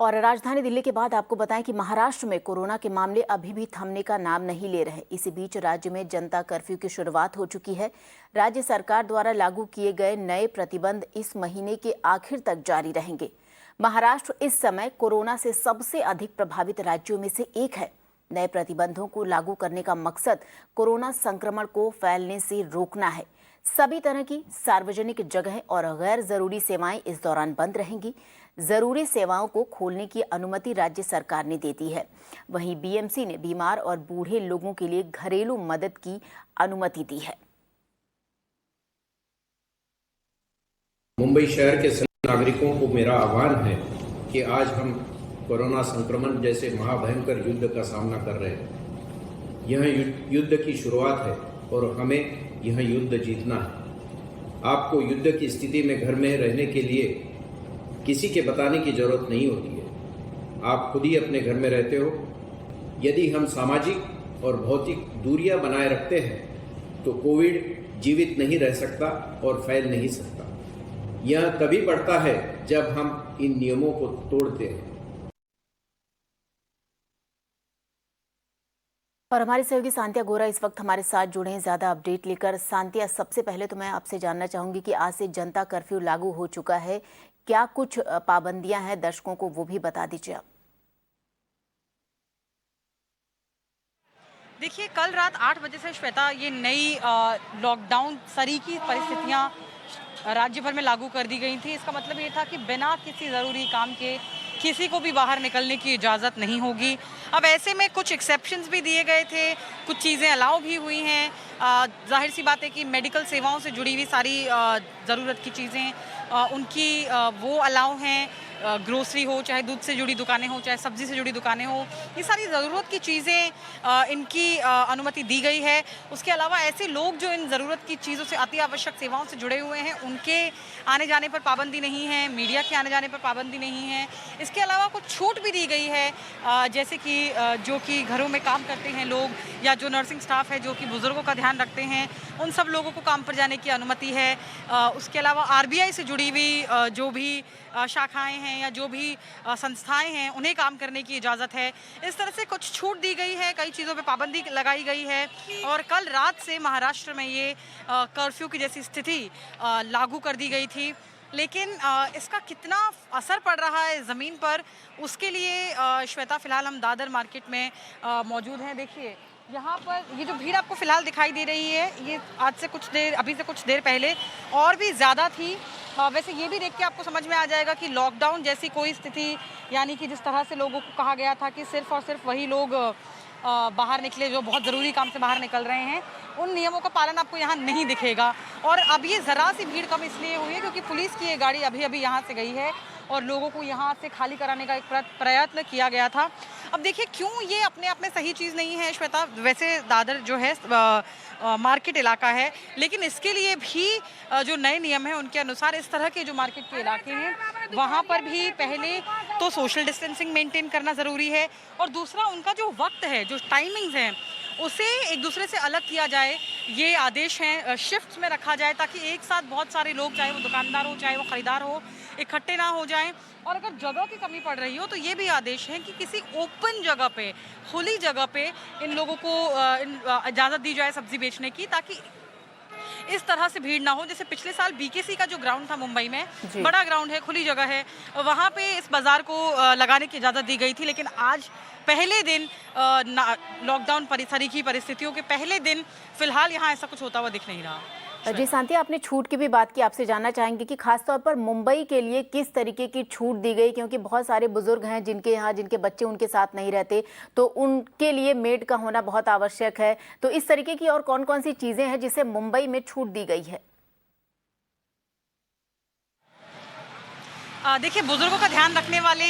और राजधानी दिल्ली के बाद आपको बताएं कि महाराष्ट्र में कोरोना के मामले अभी भी थमने का नाम नहीं ले रहे। इसी बीच राज्य में जनता कर्फ्यू की शुरुआत हो चुकी है। राज्य सरकार द्वारा लागू किए गए नए प्रतिबंध इस महीने के आखिर तक जारी रहेंगे। महाराष्ट्र इस समय कोरोना से सबसे अधिक प्रभावित राज्यों में से एक है। नए प्रतिबंधों को लागू करने का मकसद कोरोना संक्रमण को फैलने से रोकना है। सभी तरह की सार्वजनिक जगहें और गैर जरूरी सेवाएं इस दौरान बंद रहेंगी। जरूरी सेवाओं को खोलने की अनुमति राज्य सरकार ने दे दी है। वहीं बीएमसी ने बीमार और बूढ़े लोगों के लिए घरेलू मदद की अनुमति दी है। मुंबई शहर के सभी नागरिकों को मेरा आह्वान है कि आज हम कोरोना संक्रमण जैसे महाभयंकर युद्ध का सामना कर रहे हैं। यह युद्ध की शुरुआत है और हमें यह युद्ध जीतना है। आपको युद्ध की स्थिति में घर में रहने के लिए किसी के बताने की जरूरत नहीं होती है। आप खुद ही अपने घर में रहते हो। यदि हम सामाजिक और भौतिक दूरियां बनाए रखते हैं तो कोविड जीवित नहीं रह सकता और फैल नहीं सकता। यह तभी बढ़ता है जब हम इन नियमों को तोड़ते हैं। और हमारी सहयोगी सांतिया गोरा इस वक्त हमारे साथ जुड़े हैं ज्यादा अपडेट लेकर। सांतिया, सबसे पहले तो मैं आपसे जानना चाहूंगी कि आज से जनता कर्फ्यू लागू हो चुका है, क्या कुछ पाबंदियां हैं दर्शकों को वो भी बता दीजिए आप। देखिए, कल रात 8 बजे से श्वेता ये नई लॉकडाउन सरीकी परिस्थितियां राज्य भर में लागू कर दी गई थी। इसका मतलब ये था कि बिना किसी ज़रूरी काम के किसी को भी बाहर निकलने की इजाज़त नहीं होगी। अब ऐसे में कुछ एक्सेप्शंस भी दिए गए थे, कुछ चीज़ें अलाउ भी हुई हैं। जाहिर सी बात है कि मेडिकल सेवाओं से जुड़ी हुई सारी ज़रूरत की चीज़ें उनकी वो अलाउ हैं। ग्रोसरी हो, चाहे दूध से जुड़ी दुकानें हो, चाहे सब्जी से जुड़ी दुकानें हो, ये सारी ज़रूरत की चीज़ें इनकी अनुमति दी गई है। उसके अलावा ऐसे लोग जो इन ज़रूरत की चीज़ों से, अति आवश्यक सेवाओं से जुड़े हुए हैं, उनके आने जाने पर पाबंदी नहीं है, मीडिया के आने जाने पर पाबंदी नहीं है। इसके अलावा कुछ छूट भी दी गई है, जैसे कि जो कि घरों में काम करते हैं लोग या जो नर्सिंग स्टाफ है जो कि बुज़ुर्गों का ध्यान रखते हैं, उन सब लोगों को काम पर जाने की अनुमति है। उसके अलावा आरबीआई से जुड़ी हुई जो भी शाखाएं हैं या जो भी संस्थाएं हैं, उन्हें काम करने की इजाज़त है। इस तरह से कुछ छूट दी गई है, कई चीज़ों पे पाबंदी लगाई गई है। और कल रात से महाराष्ट्र में ये कर्फ्यू की जैसी स्थिति लागू कर दी गई थी। लेकिन इसका कितना असर पड़ रहा है ज़मीन पर, उसके लिए श्वेता फ़िलहाल हम दादर मार्केट में मौजूद हैं। देखिए, यहाँ पर ये जो भीड़ आपको फ़िलहाल दिखाई दे रही है, ये आज से अभी से कुछ देर पहले और भी ज़्यादा थी। वैसे ये भी देख के आपको समझ में आ जाएगा कि लॉकडाउन जैसी कोई स्थिति, यानी कि जिस तरह से लोगों को कहा गया था कि सिर्फ़ और सिर्फ वही लोग बाहर निकले जो बहुत ज़रूरी काम से बाहर निकल रहे हैं, उन नियमों का पालन आपको यहाँ नहीं दिखेगा। और अब ये ज़रा सी भीड़ कम इसलिए हुई है क्योंकि पुलिस की ये गाड़ी अभी अभी यहाँ से गई है और लोगों को यहाँ से खाली कराने का एक प्रयत्न किया गया था। अब देखिए, क्यों ये अपने आप में सही चीज़ नहीं है श्वेता, वैसे दादर जो है मार्केट इलाका है, लेकिन इसके लिए भी जो नए नियम हैं उनके अनुसार इस तरह के जो मार्केट के इलाके हैं वहाँ पर भी पहले तो सोशल डिस्टेंसिंग मेंटेन करना ज़रूरी है और दूसरा उनका जो वक्त है, जो टाइमिंग्स हैं, उसे एक दूसरे से अलग किया जाए। ये आदेश हैं शिफ्ट्स में रखा जाए ताकि एक साथ बहुत सारे लोग, चाहे वो दुकानदार हो चाहे वो ख़रीदार हो, इकट्ठे ना हो जाएं। और अगर जगह की कमी पड़ रही हो तो ये भी आदेश है कि किसी ओपन जगह पे, खुली जगह पे इन लोगों को इजाज़त दी जाए सब्जी बेचने की, ताकि इस तरह से भीड़ ना हो। जैसे पिछले साल बीकेसी का जो ग्राउंड था मुंबई में, बड़ा ग्राउंड है, खुली जगह है, वहाँ पे इस बाज़ार को लगाने की इजाज़त दी गई थी। लेकिन आज पहले दिन लॉकडाउन सरीकी परिस्थितियों के पहले दिन फिलहाल यहाँ ऐसा कुछ होता हुआ दिख नहीं रहा। जी सांतिया, आपने छूट की भी बात की, आपसे जानना चाहेंगे कि खासतौर पर मुंबई के लिए किस तरीके की छूट दी गई, क्योंकि बहुत सारे बुजुर्ग हैं जिनके बच्चे उनके साथ नहीं रहते, तो उनके लिए मेड का होना बहुत आवश्यक है। तो इस तरीके की और कौन कौन सी चीजें हैं जिसे मुंबई में छूट दी गई है? देखिए, बुजुर्गों का ध्यान रखने वाले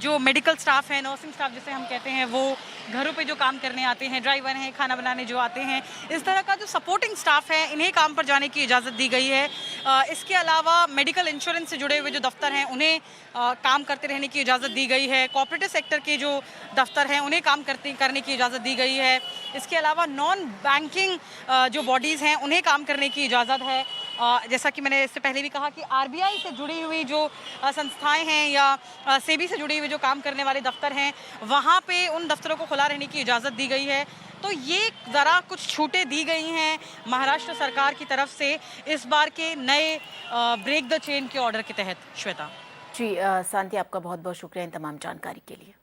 जो मेडिकल स्टाफ है, नर्सिंग स्टाफ जिसे हम कहते हैं, वो घरों पे जो काम करने आते हैं, ड्राइवर हैं, खाना बनाने जो आते हैं, इस तरह का जो सपोर्टिंग स्टाफ है, इन्हें काम पर जाने की इजाज़त दी गई है। इसके अलावा मेडिकल इंश्योरेंस से जुड़े हुए जो दफ्तर हैं, उन्हें काम करते रहने की इजाज़त दी गई है। कोऑपरेटिव सेक्टर के जो दफ्तर हैं, उन्हें काम करने की इजाज़त दी गई है। इसके अलावा नॉन बैंकिंग जो बॉडीज़ हैं, उन्हें काम करने की इजाज़त है। जैसा कि मैंने इससे पहले भी कहा कि आरबीआई से जुड़ी हुई जो संस्थाएं हैं या सेबी से जुड़ी हुई जो काम करने वाले दफ्तर हैं, वहाँ पे उन दफ्तरों को खुला रहने की इजाज़त दी गई है। तो ये ज़रा कुछ छूटें दी गई हैं महाराष्ट्र सरकार की तरफ से इस बार के नए ब्रेक द चेन के ऑर्डर के तहत। श्वेता जी शांति, आपका बहुत बहुत शुक्रिया इन तमाम जानकारी के लिए।